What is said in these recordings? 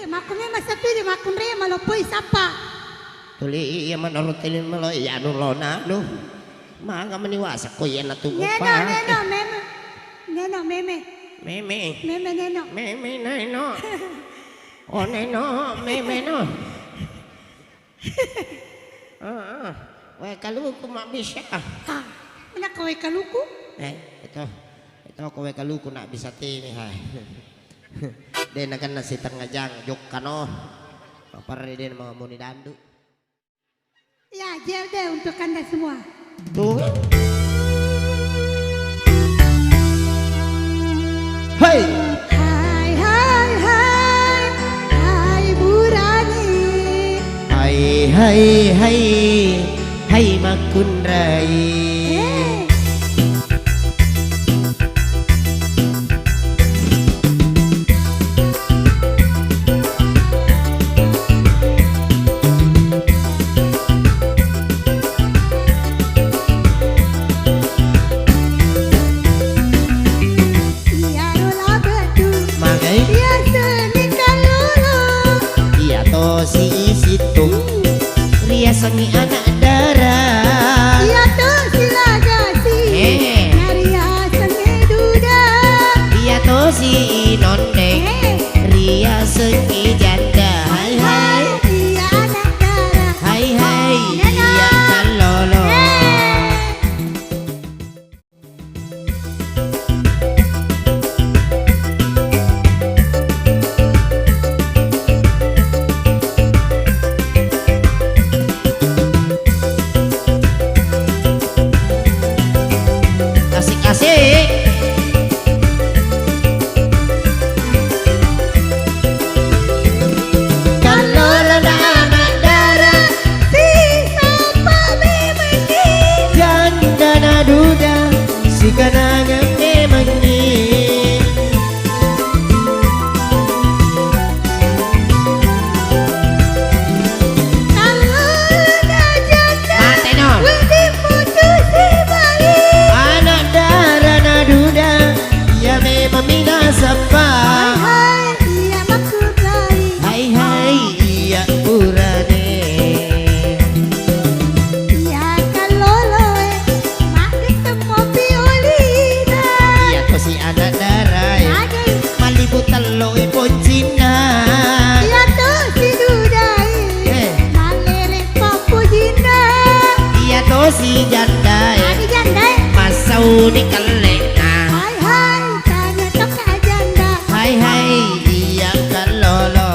Makunnya masa pilih makun rea malopoi sapa. Tuli iya menurutin melo iya anu lona anu. Mangga meniwasa ko iya natugo Neno, pa. neno, meme. Neno, meme. Meme. Meme, neno. Meme neno. Oh neno, meme no. Weh kaluku mak bisa. Ah, mana kau kaluku? Ito ko weh kaluku nak bisa tini hai. Den akan nasi tengajang jok kano. Papar den mga muni dandu. Ya, gel deh untuk anda semua. Tuh. Hai. Hai, hai, hai, hai Burani. Hai hai hai hai makun rai. Si situng ria sami anak darah iya tuh silagasi ria sami duda iya tuh si nondeng ria semi janda hai hai iya anak darah hai hai iya kalolo si janda masau di kelena hai hai tanya tok ka janda hai hai iya kalolo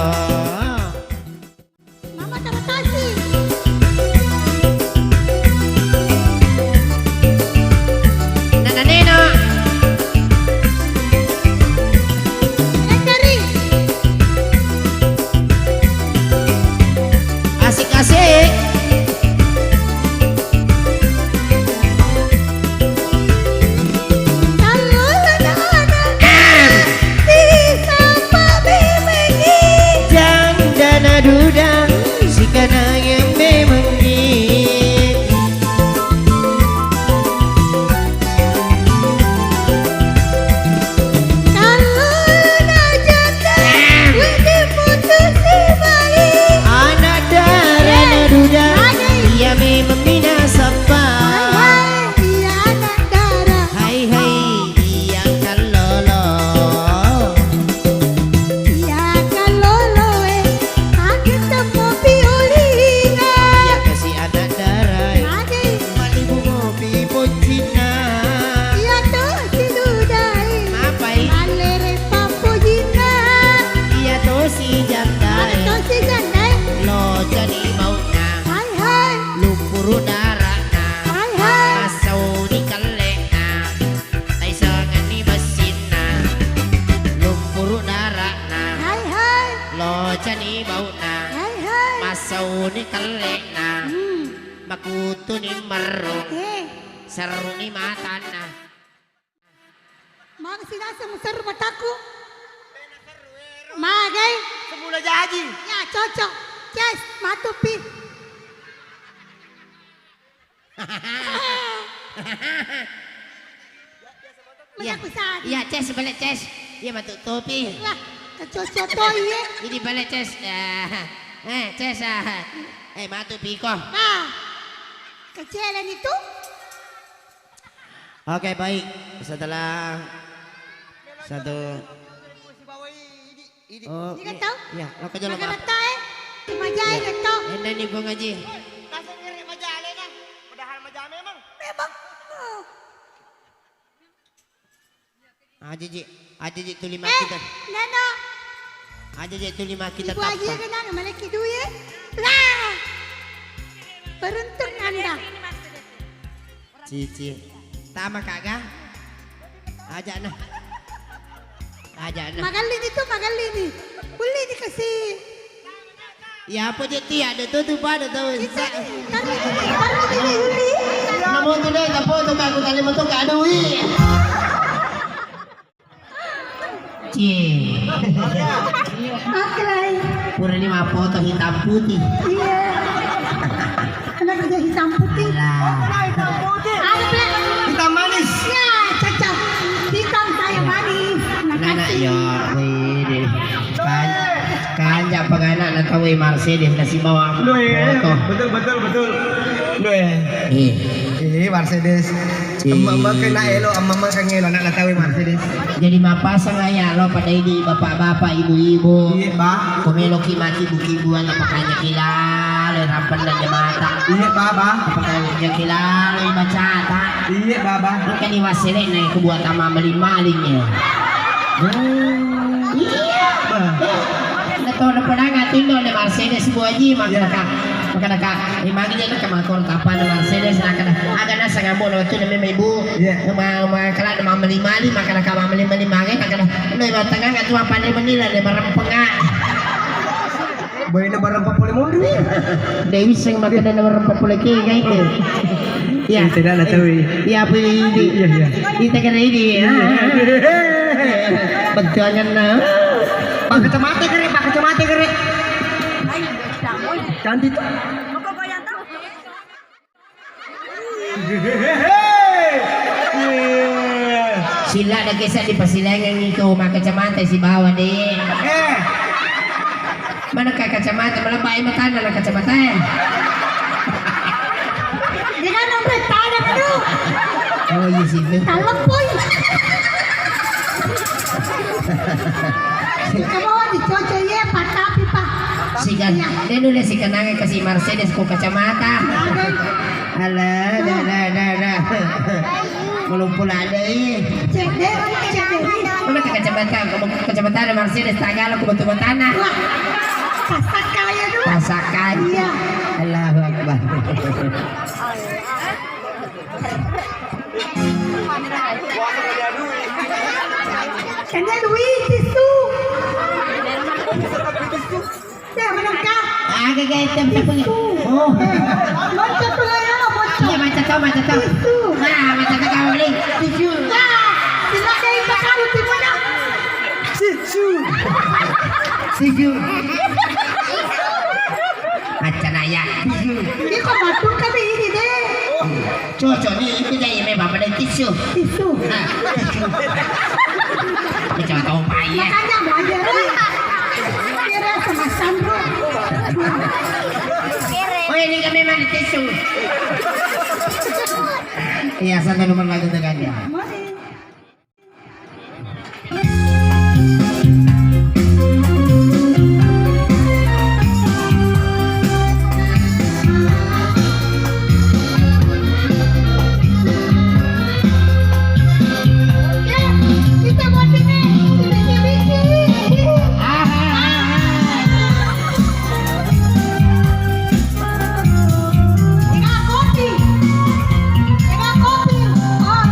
mama terima kasih nana neno cari asik-asik duda si kana yang memengi kalau na janda wedi putus si balik anak darah na duda ia memang mina sapa hai iya anak darah hai hai iya kalolo iya kalolo kita mau piolina iya kasih anak darah malibu ngopi pocina iya tuh si dudai mapai malere pampojina iya tuh si jandai tuh si jandai lo jadi maunya hai hai lumpur darah hai hai masau di kalena tai sangan ni basina lumpur darah hai hai lo jadi maunya hai hai masau di kalena makutu ni marung seru ni matana mak sinasa musar mataku magai semula jadi ya cocok yes matupi iya iya ces balik ces iya matuk topi Wah, Kecocoto iya. Ini balik Ces. Ces. Matu Piko. Nah, kecilan itu. Oke baik. Setelah satu. Oh, Ini kan tahu? iya, lo kerja lo Maganda tayo. Majay na to. Ini nih Bung Haji. Nasaan nga rin majali na? Padahal madami emang. Memang. Oh. Aji itu 5 kita. Nano. Aji itu 5 kita Ibu aja tapah. ka na, malaki duit. Lah. Beruntung Anda. Cici. Tama kagak? Aja na. Magaling ito, magaling ni. Uli dikasih. Ya apa jadi ada tuh pada tahu. Taruh ini uli. Namun tuh deh, tapi tuh aku tali motor gak ada wi. Cie. Aklay. Pura ini apa foto hitam putih. Iya. Anak kerja hitam putih. Lah. Ada pula. Hitam manis. Ya, cocok. Hitam saya manis. Anak yo, wih. Kanja penganak nak kawin Mercedes nasi bawa foto. Betul. Mercedes. Amma kena elo, amma kangelo nak natawi Mercedes. Jadi mapasang ayah lo pada ini bapak-bapak, ibu-ibu. Iya, Ba. Kumelo kimaki bukibuan apakahnya kilala, rampan dan mata. Iya, Ba. Apakahnya kilala, bacata. Iya, Ba. Lo kan iwasile na kubuat ama maling-malingnya. Iya. Nato na pala nga tindo ni Mercedes buaji maka imagi niya ka makor kapan ni Mercedes aga na sa ngabo no tu na may ibu kala na mamali-mali maka mamali-mali magay aga na no ibatanga nga tu apa ni Manila ni marampenga. Boy na barang papuli mo. Dewi sing makada na marampapulay kay ke. Ya. Tidak natawi. Ya po hindi. Iya. Kita ka na hindi. Pagkanyan na. Pakacamate kere. Cantik. Sila na kaysa di pasilangan ikaw makacamata si bawa di. Mana kacamata malabay mata na lang kacamata. Di ka nang bertanya ka Oh iya sih. Talapoy. Kamu di coco ye patapi pa. Sigan, dia nulis si kenangan kasih Mercedes ku kacamata. Alah, dah. Belum pula ada Cek deh. Mana kacamata? Kamu kacamata ada Mercedes tagala ku betul tanah. Wah, kasak kaya dulu. Rasakan. Iya. Allahu Akbar. Kanya duit tisu. Ya, menangkap. Agak tempat punya. Oh. Loncat tuh lah ya, bocor. Iya macam kau. Tisu. Nah, macam kau boleh. Tisu. Nah, silakan kita kamu di mana? Tisu. Macam ayah. Tisu. Ini kok batuk kami ini deh. Cocok ni itu jadi memang pada tisu. Tisu. Tisu. Macam kau payah. Makanya belajar kira sama Sandro. Oh ini kami memang tisu. Iya, satu nomor lagi dengan dia. Kita buat ini. Kopi. Oh,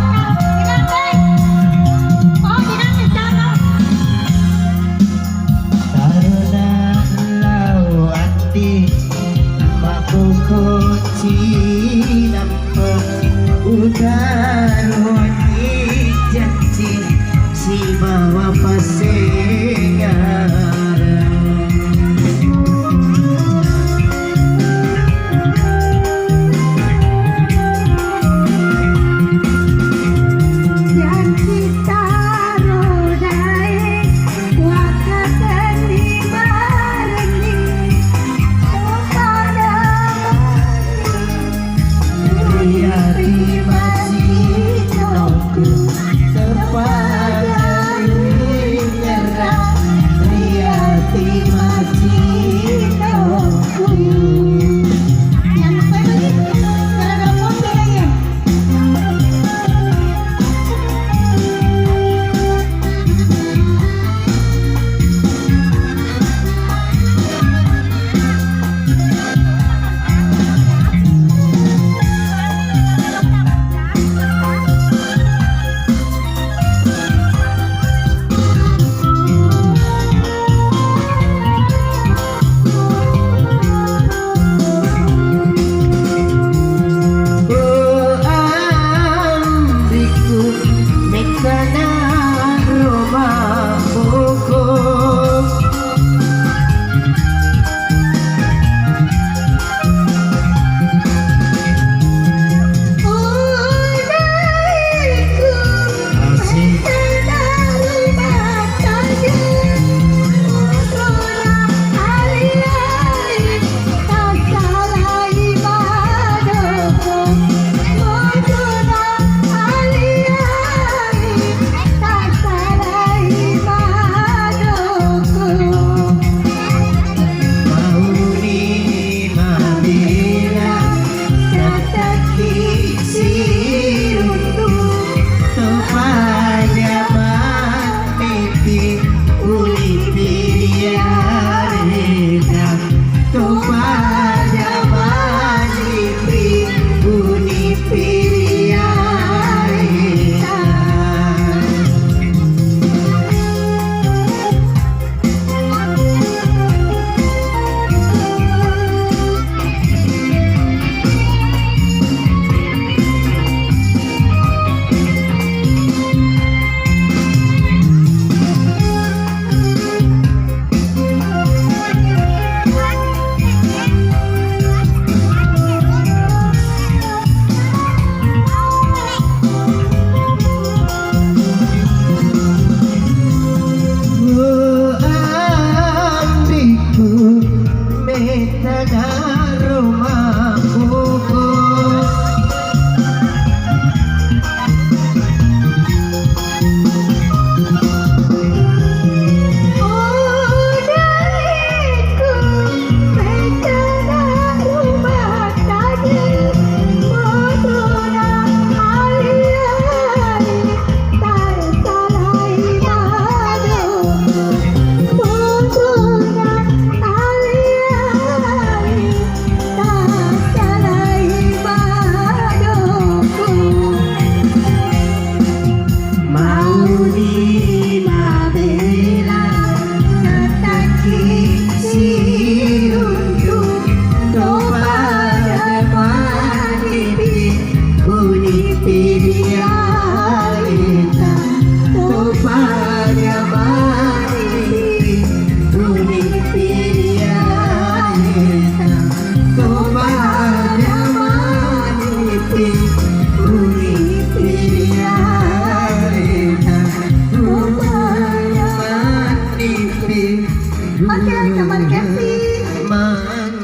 Oke, teman Kevin.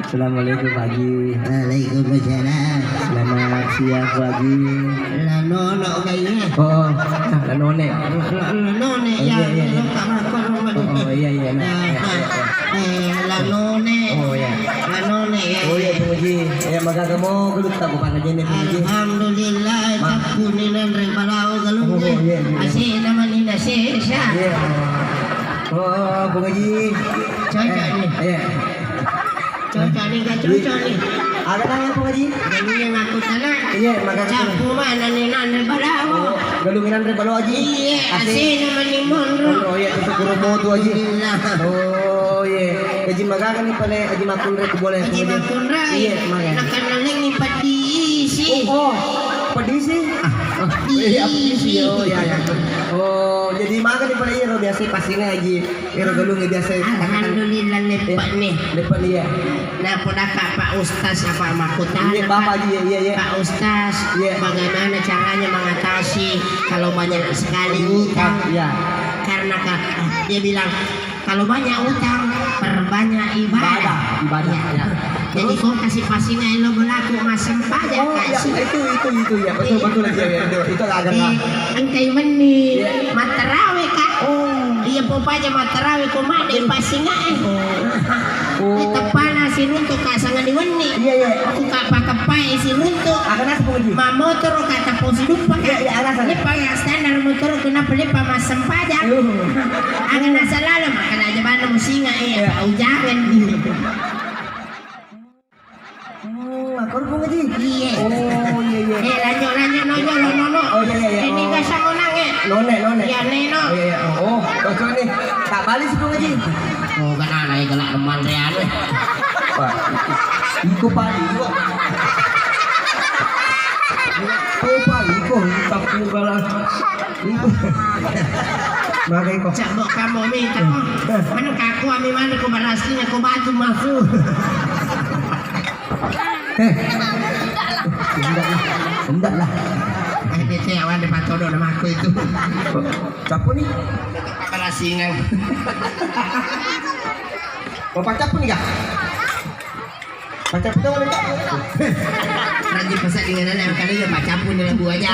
Assalamualaikum Pak Haji. Waalaikumsalam. Selamat siang Pak Haji. Lah nono kayaknya. Oh, lah none. None ya, lo kamar Oh iya iya. lah none. Oh iya. Lah none ya. Oh iya Pak Haji. Ya maka kamu kudu tak bukan aja nih Pak Haji. Alhamdulillah cakunin dari palau galung. Oh, iya, iya. Asih nama Nina Sesha. Iya. Oh, Pak Haji. Cocok nih. Iya. Cocok nih, gak cocok nih. Ada tanya Pak Haji? Ini yang aku tanah. Iya, maka Capu mana Nina dari palau. galungan Andre Balo Haji. Iya, asih nama Nina Monro. Oh iya, itu kurobo tu Haji. Alhamdulillah. Oh iya. Haji maga kan ni pala Haji makun rek boleh. Haji Makun Rai. Iya, maga. Nakanaling ni Padisi. Oh, pedisi. Iya, pedisi. Oh iya ya. Oh, jadi maga ni pala iro biasa pasinga Haji. Iro galung biasa. Alhamdulillah lepak nih. Depan dia. Nah, podaka Pak Ustaz apa Makutan? Iya, Bapak Haji. Iya, iya. Pak Ustaz, Iya. bagaimana caranya mengatasi kalau banyak sekali utang? Iya. Karena dia bilang kalau banyak utang perbanyak ibadah. Ibadah. Ya. Jadi kau kasih pasingan lo berlaku masam pajak Oh iya, kasih. itu ya. Betul lagi ya. Itu agak Engkai meni Iya. matarawe kak. Oh. Iya popaja matarawe ko made pasingan. Oh. Ito pana si runto kasangan ni Wani. Iya, iya. Aku kapakapay si runto. Akan nasa Pak Haji. Mamotor kata po si lupa ka. Iya, alasan. Lipa yang standar motor ko na palipa masampaja. Ang nasa lalo makan aja bana mo singa Iya. paujangan. Akor Pak Haji. Iya. Oh iya. Lanyo no. Oh iya. Ini Oh. ka sa mo nang None. Ya neno. Oh iya. Oh, cocok nih. Tak balik sih Pak Haji. Oh kana na galak naman riyan. Pak. Iko pa iko. Oh pa iko. Tak pula. Iko. Bagay ko. Cakbok kamu ni tako. Mana kaku ami mana ko barasli na ko batu masuk. Enggak lah. Ini saya awan depan todo nama aku itu. Capu nih. Barasingan. Bapak capu nih kak. Bapak capu tuh boleh tak? Rajin pesan dengan anak kali ya Pak Campur ni lagu aja.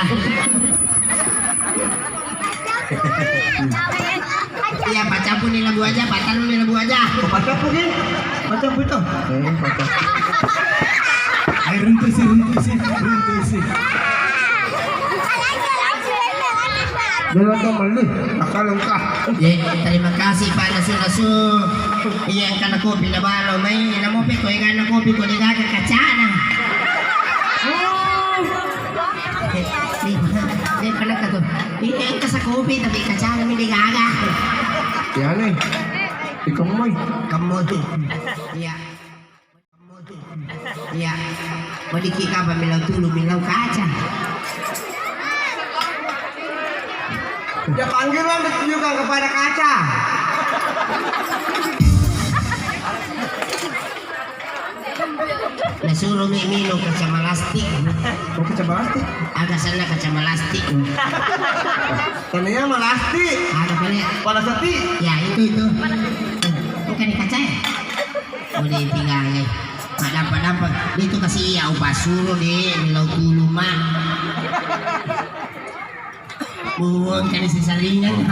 Iya Pak Campur ni lagu aja, Pak Tanu ni lagu aja. Bapak capu nih. Bapak capu itu. Bapak. Runtuh sih. Jangan kau malu. Akal lengkap. Ya, terima kasih Pak Nasu. Iya kan aku bila balo may namo pe ko ikan ako pe ko digaga kacana. Dia pernah kata, ini yang kasih kopi tapi kacana mi digaga. Ya nih. Ikaw mo. Kamu tu, iya. Iya, maliki ka ba milaw tulo milaw kaca. Ya panggilan ditunjukkan kepada kaca. Nasuruh mi minum kaca malastik. Mau kaca plastik. Ada sana kaca malastik. Tandanya melasti. Ada kali. Pada sepi. Ya itu. Bukan di kaca ya? Oh ditinggal ya. Dapat. Itu kasih ya upah suruh deh milaw tulo mah. Buang kan isi salingan.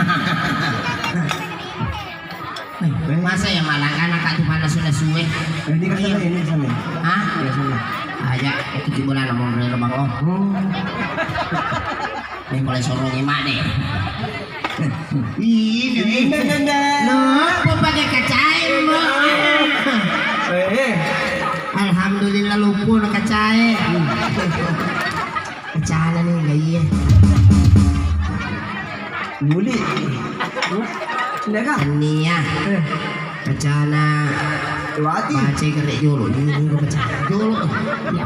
Masa ya malang anak katu pada sudah suwe. Ini kan sana ini sana. Hah? Ya sana. Aja itu cibulan mau dari bang oh. Ini boleh suruh nyimak deh. Ini. Loh, apa pakai kacai mbak? Alhamdulillah lupa nak kacai. Kacana nih gaya. Muli. Tidak kah? Ini ya. Kacana. Wati. Baca kerek jolo. Ini baca jolo. Ya.